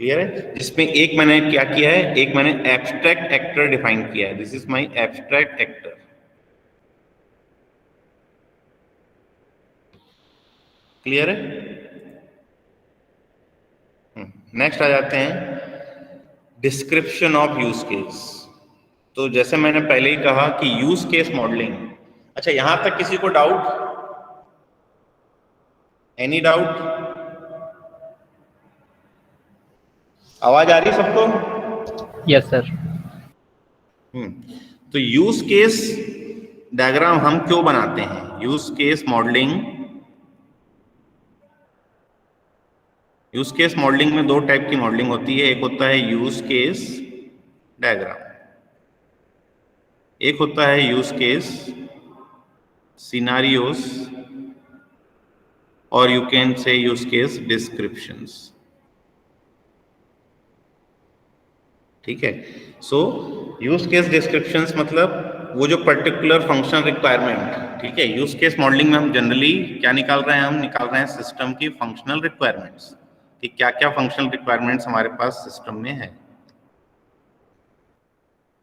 क्लियर है? जिसमें एक मैंने क्या किया है, एक मैंने एब्स्ट्रैक्ट एक्टर डिफाइन किया है, this is my abstract actor. Clear है? नेक्स्ट आ जाते हैं डिस्क्रिप्शन ऑफ यूज केस। तो जैसे मैंने पहले ही कहा कि यूज केस मॉडलिंग। अच्छा, यहां तक किसी को डाउट? Any doubt? आवाज आ रही है सबको? Yes sir. तो यूज केस डायग्राम हम क्यों बनाते हैं? Use case modelling, use case modelling में दो टाइप की मॉडलिंग होती है, एक होता है यूज केस डायग्राम, एक होता है यूज केस सिनारियोस, और you can say use case descriptions. ठीक है, सो यूज केस डिस्क्रिप्शंस मतलब वो जो पर्टिकुलर फंक्शनल रिक्वायरमेंट। ठीक है, यूज केस मॉडलिंग में हम जनरली क्या निकाल रहे हैं, हम निकाल रहे हैं सिस्टम की फंक्शनल रिक्वायरमेंट्स कि क्या क्या फंक्शनल रिक्वायरमेंट्स हमारे पास सिस्टम में है।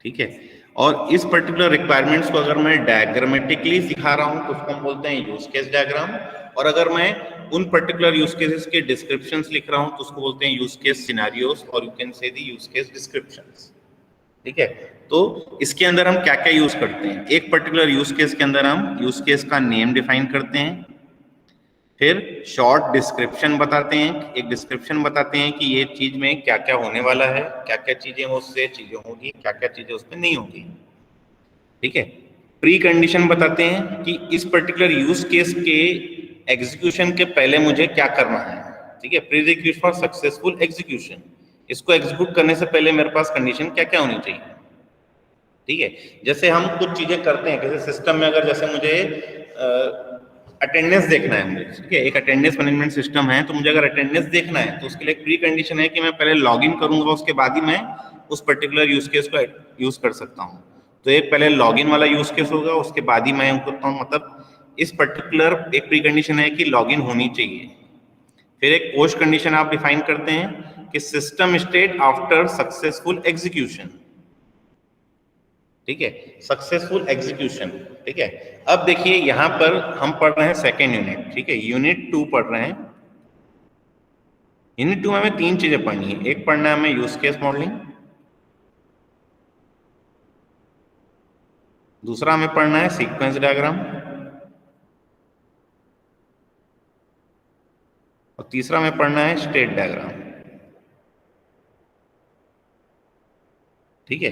ठीक है, और इस पर्टिकुलर रिक्वायरमेंट्स को अगर मैं डायग्रामेटिकली सिखा रहा हूं तो उसको हम बोलते हैं यूज केस डायग्राम, और अगर मैं उन पर्टिकुलर यूज केसेस के डिस्क्रिप्शंस लिख रहा हूं तो उसको बोलते हैं यूज केस सिनेरियोस, और you can say the use case descriptions. ठीक है, तो इसके अंदर हम क्या क्या यूज करते हैं, एक पर्टिकुलर यूज केस के अंदर हम यूज केस का नेम डिफाइन करते हैं, फिर शॉर्ट डिस्क्रिप्शन बताते हैं, एक डिस्क्रिप्शन बताते हैं कि ये चीज में क्या क्या होने वाला है, क्या क्या चीजें उससे चीजें होगी, क्या क्या चीजें उसमें नहीं होगी। ठीक है। प्री कंडीशन बताते हैं कि इस पर्टिकुलर यूज केस के एग्जीक्यूशन के पहले मुझे क्या करना है। ठीक है, pre requisite for successful execution, इसको एग्जीक्यूट करने से पहले मेरे पास कंडीशन क्या क्या होनी चाहिए। ठीक है, जैसे हम कुछ चीजें करते हैं, जैसे सिस्टम में अगर जैसे मुझे अटेंडेंस देखना है मुझे, ठीक है, एक अटेंडेंस मैनेजमेंट सिस्टम है, तो मुझे अगर अटेंडेंस देखना है तो उसके लिए एक प्री कंडीशन है कि मैं पहले लॉग इन करूंगा, उसके बाद ही मैं उस पर्टिकुलर यूज केस को यूज कर सकता हूँ। तो एक पहले लॉग इन वाला यूज केस होगा, उसके बाद ही मैं करता हूँ, मतलब इस पर्टिकुलर एक प्री कंडीशन है कि लॉग इन होनी चाहिए। फिर एक पोस्ट कंडीशन आप डिफाइन करते हैं कि system state after successful execution. ठीक है, सक्सेसफुल एग्जीक्यूशन। ठीक है, अब देखिए यहां पर हम पढ़ रहे हैं सेकेंड यूनिट। ठीक है, यूनिट 2 पढ़ रहे हैं। यूनिट 2 में हमें 3 चीजें पढ़नी है। एक पढ़ना है हमें यूज केस मॉडलिंग, दूसरा हमें पढ़ना है सीक्वेंस डायग्राम, और तीसरा हमें पढ़ना है स्टेट डायग्राम। ठीक है,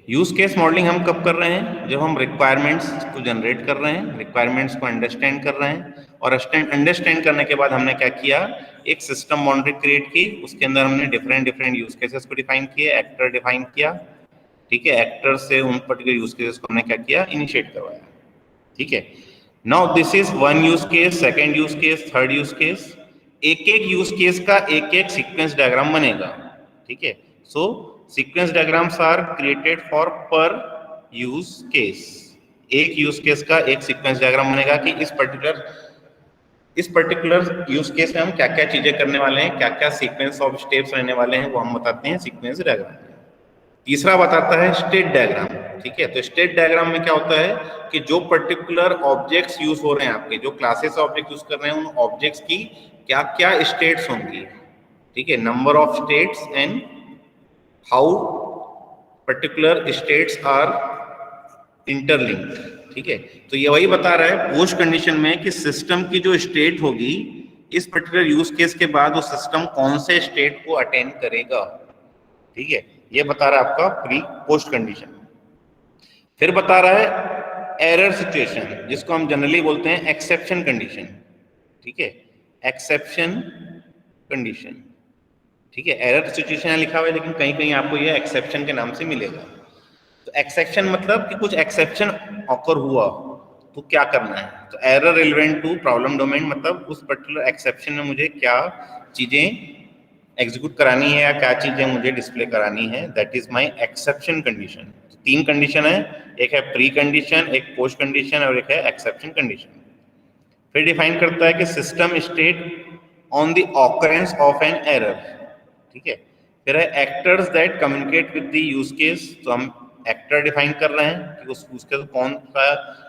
यूज केस मॉडलिंग हम कब कर रहे हैं, जब हम रिक्वायरमेंट्स को जनरेट कर रहे हैं, रिक्वायरमेंट्स को अंडरस्टैंड कर रहे हैं, और अंडरस्टैंड करने के बाद हमने क्या किया, एक सिस्टम बाउंड्री क्रिएट की, उसके अंदर हमने डिफरेंट डिफरेंट यूज केसेस को डिफाइन किए, एक्टर डिफाइन किया। ठीक है, एक्टर से उन पर्टिकुलर यूज केसेस को हमने क्या किया, इनिशिएट करवाया। ठीक है, now this is one use case, second use case, third use case. एक एक यूज केस का एक एक सीक्वेंस डायग्राम बनेगा। ठीक है, so sequence diagrams are created for per use case. एक यूज केस का एक सीक्वेंस डायग्राम बनेगा कि इस पर्टिकुलर यूज केस में हम क्या क्या चीजें करने वाले हैं, क्या क्या सीक्वेंस ऑफ स्टेप्स रहने वाले हैं, वो हम बताते हैं सीक्वेंस डायग्राम। तीसरा बताता है स्टेट डायग्राम। ठीक है, तो स्टेट डायग्राम में क्या होता है कि जो पर्टिकुलर ऑब्जेक्ट्स यूज हो रहे हैं, आपके जो क्लासेस ऑब्जेक्ट यूज कर रहे हैं, उन ऑब्जेक्ट्स की क्या क्या स्टेट्स होंगी। ठीक है, number of states and how particular states are interlinked. ठीक है, तो ये वही बता रहा है पोस्ट कंडीशन में कि सिस्टम की जो स्टेट होगी इस पर्टिकुलर यूज केस के बाद वो सिस्टम कौन से स्टेट को अटेंड करेगा। ठीक है, ये बता रहा है आपका प्री पोस्ट कंडीशन। फिर बता रहा है एरर सिचुएशन, जिसको हम जनरली बोलते हैं एक्सेप्शन कंडीशन। ठीक है, एक्सेप्शन कंडीशन। ठीक है, एरर सिचुएशन लिखा हुआ है, लेकिन कहीं कहीं आपको ये एक्सेप्शन के नाम से मिलेगा। तो एक्सेप्शन मतलब कि कुछ एक्सेप्शन ऑकर हुआ तो क्या करना है। तो error relevant to problem domain, मतलब उस पर्टिकुलर एक्सेप्शन में मुझे क्या चीजें एग्जीक्यूट करानी है या क्या चीजें मुझे डिस्प्ले करानी है, that is my exception condition. 3 condition है, एक है प्री कंडीशन, एक पोस्ट कंडीशन, और एक है एक्सेप्शन कंडीशन। फिर डिफाइन करता है कि system state on the occurrence of an error. ठीक है, फिर है actors that communicate with the use case. तो हम एक्टर डिफाइन कर रहे हैं कि उस यूज केस कौन सा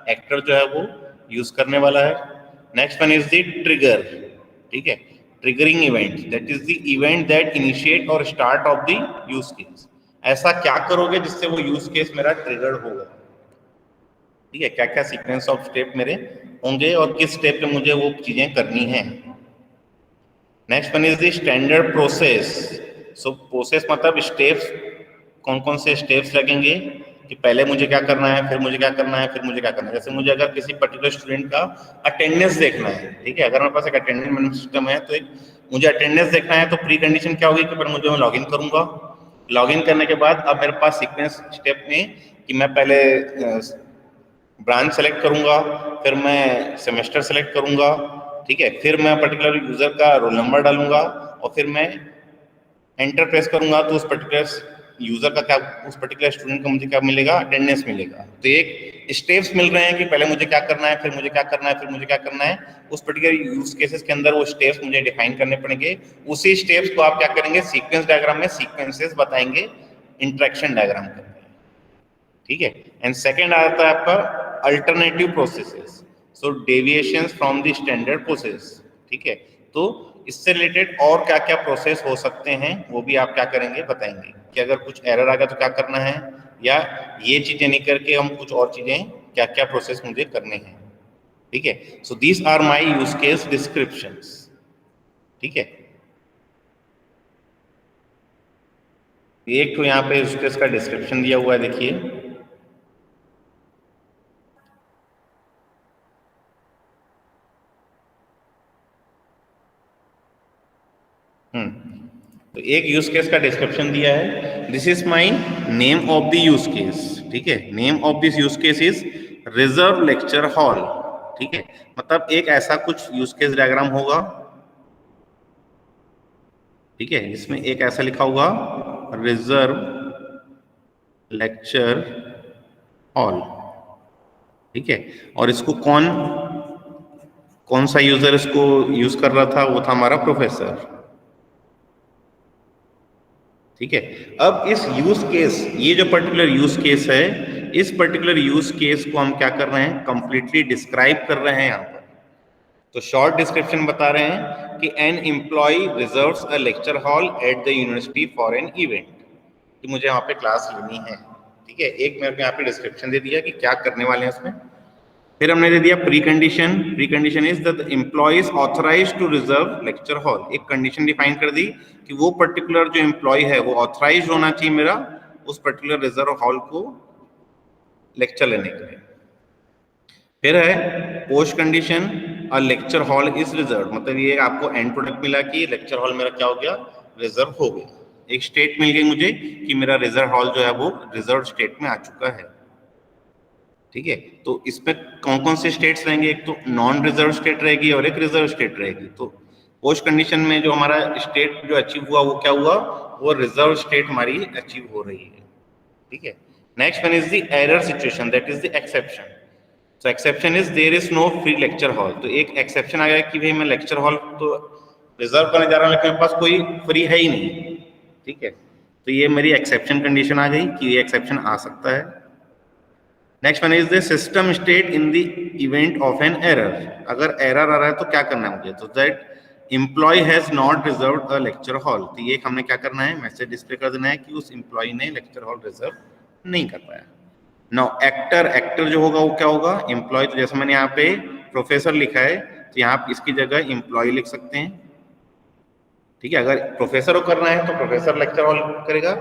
एक्टर जो है वो यूज करने वाला है। Next one is the trigger. ठीक है, triggering event, that is the event that initiate और start of the use case. ऐसा क्या करोगे जिससे वो यूज केस मेरा ट्रिगर होगा। ठीक है, क्या क्या सीक्वेंस ऑफ स्टेप मेरे होंगे और किस स्टेप पे मुझे वो चीजें करनी है। Next one is the standard process. So process मतलब स्टेप्स, कौन कौन से स्टेप्स लगेंगे कि पहले मुझे क्या करना है, फिर मुझे क्या करना है, फिर मुझे क्या करना है। जैसे मुझे अगर किसी पर्टिकुलर स्टूडेंट का अटेंडेंस देखना है, ठीक है, अगर मेरे पास एक अटेंडेंस मैनेजमेंट सिस्टम है, तो एक मुझे अटेंडेंस देखना है, तो प्री कंडीशन क्या होगी कि पर मुझे मैं लॉगिन करूंगा। लॉगिन करने के बाद अब मेरे पास सीक्वेंस स्टेप में कि मैं पहले ब्रांच सेलेक्ट करूंगा, फिर मैं सेमेस्टर सेलेक्ट करूंगा। ठीक है, फिर मैं पर्टिकुलर यूजर का रोल नंबर डालूंगा, और फिर मैं एंटर प्रेस करूंगा, तो उस पर्टिकुलर यूजर का क्या, उस पर्टिकुलर स्टूडेंट का मुझे क्या मिलेगा, अटेंडेंस मिलेगा। तो एक स्टेप्स मिल रहे हैं कि पहले मुझे क्या करना है, फिर मुझे क्या करना है, फिर मुझे क्या करना है। उस पर्टिकुलर यूज केसेस के अंदर वो स्टेप्स मुझे डिफाइन करने पड़ेंगे। उसी स्टेप्स को आप क्या करेंगे, सीक्वेंस डायग्राम में सीक्वेंसेस बताएंगे, इंटरेक्शन डायग्राम करके। ठीक है, एंड सेकेंड आता है आपका alternative processes, so deviations from the standard process. ठीक है, तो इससे रिलेटेड और क्या क्या प्रोसेस हो सकते हैं वो भी आप क्या करेंगे, बताएंगे कि अगर कुछ एरर आ गया तो क्या करना है, या ये चीजें नहीं करके हम कुछ और चीजें क्या क्या प्रोसेस मुझे करने हैं। ठीक है। So these are my use case descriptions. ठीक है, एक तो यहाँ पे यूज केस का डिस्क्रिप्शन दिया हुआ है, देखिए। तो एक यूज केस का डिस्क्रिप्शन दिया है, this is my name of the use case. ठीक है, name of this use case is reserve lecture hall. ठीक है, मतलब एक ऐसा कुछ यूज केस डायग्राम होगा, ठीक है, इसमें एक ऐसा लिखा होगा रिजर्व लेक्चर हॉल। ठीक है, और इसको कौन सा यूजर इसको यूज कर रहा था, वो था हमारा प्रोफेसर। ठीक है, अब इस यूज केस, ये जो पर्टिकुलर यूज केस है, इस पर्टिकुलर यूज केस को हम क्या कर रहे हैं, कंप्लीटली डिस्क्राइब कर रहे हैं यहाँ पर। तो शॉर्ट डिस्क्रिप्शन बता रहे हैं कि an employee reserves a lecture hall at the university for an event, कि मुझे यहाँ पे क्लास लेनी है। ठीक है, एक मेरे को यहाँ पे डिस्क्रिप्शन दे दिया कि क्या करने वाले हैं उसमें। फिर हमने दे दिया precondition. Precondition is the employee is authorised to reserve lecture hall. एक कंडीशन डिफाइन कर दी कि वो पर्टिकुलर जो एम्प्लॉय है वो ऑथराइज्ड होना चाहिए मेरा उस पर्टिकुलर रिजर्व हॉल को लेक्चर लेने के लिए। फिर है post condition, a lecture hall is reserve, मतलब ये आपको एंड प्रोडक्ट मिला कि लेक्चर हॉल मेरा क्या हो गया, रिजर्व हो गया। एक स्टेट मिल गई मुझे कि मेरा रिजर्व हॉल जो है वो रिजर्व स्टेट में आ चुका है। ठीक है, तो इसमें कौन कौन से स्टेट्स रहेंगे, एक तो नॉन रिजर्व स्टेट रहेगी और एक रिजर्व स्टेट रहेगी। तो पोस्ट कंडीशन में जो हमारा स्टेट जो अचीव हुआ वो क्या हुआ, वो रिजर्व स्टेट हमारी अचीव हो रही है। ठीक है, next one is the error situation, that is the exception. तो exception is there is no free lecture hall. तो एक एक्सेप्शन आ गया कि भाई मैं लेक्चर हॉल तो रिजर्व करने जा रहा हूँ लेकिन मेरे पास कोई फ्री है ही नहीं। ठीक है, तो ये मेरी एक्सेप्शन कंडीशन आ गई कि ये एक्सेप्शन आ सकता है। Next one is the system state in the event of an error. अगर एरर आ रहा है तो क्या करना है मुझे, तो that employee has not reserve a lecture hall. तो ये हमने क्या करना है, मैसेज डिस्प्ले कर देना है कि उस एम्प्लॉय ने लेक्चर हॉल रिजर्व नहीं कर पाया। नाउ एक्टर, एक्टर जो होगा वो क्या होगा, एम्प्लॉय। तो जैसे मैंने यहाँ पे प्रोफेसर लिखा है तो यहाँ आप इसकी जगह एम्प्लॉय लिख सकते हैं। ठीक है, अगर प्रोफेसर को करना है तो प्रोफेसर लेक्चर हॉल करेगा।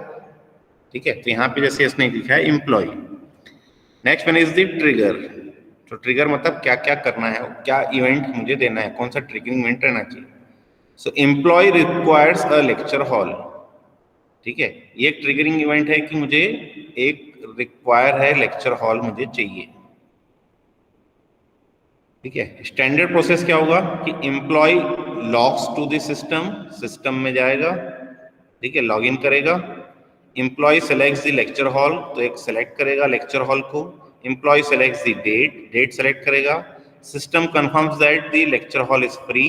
ठीक है, तो यहाँ पे जैसे इसने लिखा है employee. Next one is the trigger. तो ट्रिगर मतलब क्या क्या करना है, क्या इवेंट मुझे देना है, कौन सा ट्रिगरिंग इवेंट रहना चाहिए। So employee requires a lecture hall. ठीक है, ये ट्रिगरिंग इवेंट है कि मुझे एक रिक्वायर है लेक्चर हॉल मुझे चाहिए। ठीक है, स्टैंडर्ड प्रोसेस क्या होगा कि employee logs to the system, system में जाएगा। ठीक है, लॉग इन करेगा। Employee selects the lecture hall, तो एक सेलेक्ट करेगा लेक्चर हॉल को। Employee selects the date, date select करेगा। System confirms that the lecture hall is free,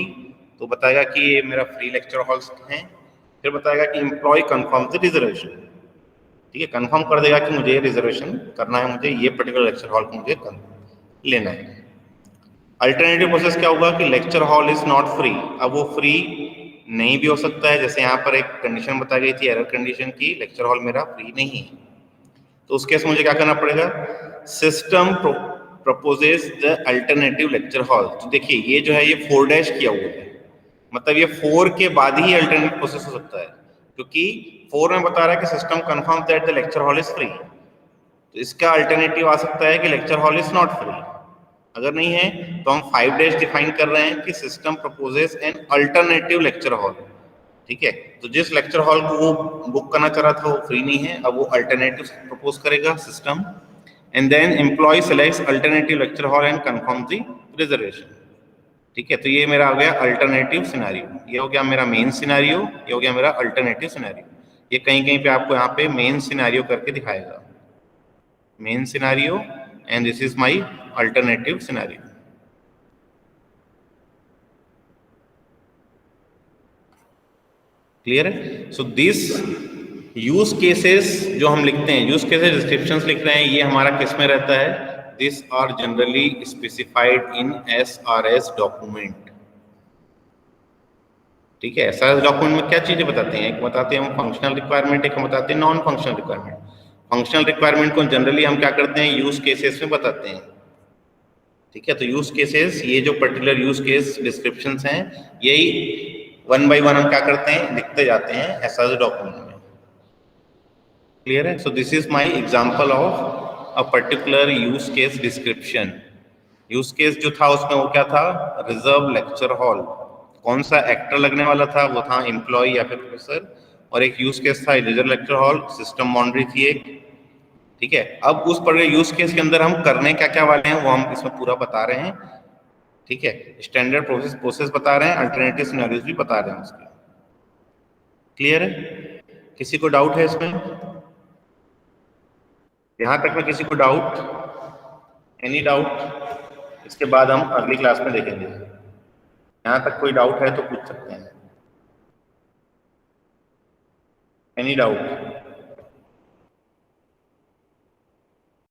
तो बताएगा कि ये मेरा फ्री लेक्चर हॉल है। फिर बताएगा कि एम्प्लॉय कंफर्म्स द रिजर्वेशन। ठीक है, कंफर्म कर देगा कि मुझे रिजर्वेशन करना है, मुझे ये पर्टिकुलर लेक्चर हॉल को मुझे लेना है। अल्टरनेटिव प्रोसेस क्या होगा कि lecture hall is not free. अब वो फ्री नहीं भी हो सकता है, जैसे यहाँ पर एक कंडीशन बताई गई थी, एरर कंडीशन की, लेक्चर हॉल मेरा फ्री नहीं है। तो उस केस में मुझे क्या करना पड़ेगा, system proposes the alternative lecture hall. तो देखिए ये जो है ये 4 डैश किया हुआ है, मतलब ये 4 के बाद ही अल्टरनेटिव प्रोसेस हो सकता है, क्योंकि 4 में बता रहा है कि system confirm that the lecture hall is free. तो इसका अल्टरनेटिव आ सकता है कि lecture hall is not free. अगर नहीं है तो हम 5 डैश डिफाइन कर रहे हैं कि system proposes an alternative lecture hall. ठीक है, तो जिस लेक्चर हॉल को वो बुक करना चाह रहा था वो फ्री नहीं है, अब वो अल्टरनेटिव प्रपोज करेगा system, and then employee selects alternative lecture hall and confirm the reservation. ठीक है, तो ये मेरा हो गया अल्टरनेटिव सिनेरियो, ये हो गया मेरा मेन सिनेरियो, ये हो गया मेरा अल्टरनेटिव सिनेरियो। ये कहीं कहीं पे आपको यहाँ पे मेन सिनेरियो करके दिखाएगा, main scenario, and this is my alternative scenario. Clear है? सो दिस यूज केसेस जो हम लिखते हैं, यूज केसेस डिस्क्रिप्शंस लिख रहे हैं, ये हमारा किस में रहता है, this are generally specified in SRS document. ठीक है, SRS डॉक्यूमेंट में क्या चीजें बताते हैं, एक बताते हैं हम फंक्शनल रिक्वायरमेंट, एक हम बताते हैं non functional requirement. Functional requirement को जनरली हम क्या करते हैं, यूज केसेस में बताते हैं। ठीक है, तो यूज केसेस, ये जो पर्टिकुलर यूज केस डिस्क्रिप्शंस हैं, यही 1 by 1 हम क्या करते हैं, लिखते जाते हैं एसआरएस डॉक्यूमेंट में। क्लियर है? So this is my example of a particular use case description. Use case जो था उसमें वो क्या था, रिजर्व लेक्चर हॉल। कौन सा एक्टर लगने वाला था, वो था एम्प्लॉय या फिर प्रोफेसर। और एक यूज केस था reserve lecture hall, system boundary थी एक। ठीक है, अब उस पर यूज केस के अंदर हम करने क्या क्या वाले हैं वो हम इसमें पूरा बता रहे हैं। ठीक है, स्टैंडर्ड प्रोसेस बता रहे हैं, अल्टरनेटिव सिनेरियोज भी बता रहे हैं उसके। क्लियर है? किसी को डाउट है इसमें? यहां तक में किसी को डाउट? Any doubt? इसके बाद हम अगली क्लास में देखेंगे। यहां तक कोई डाउट है तो पूछ सकते हैं। Any doubt?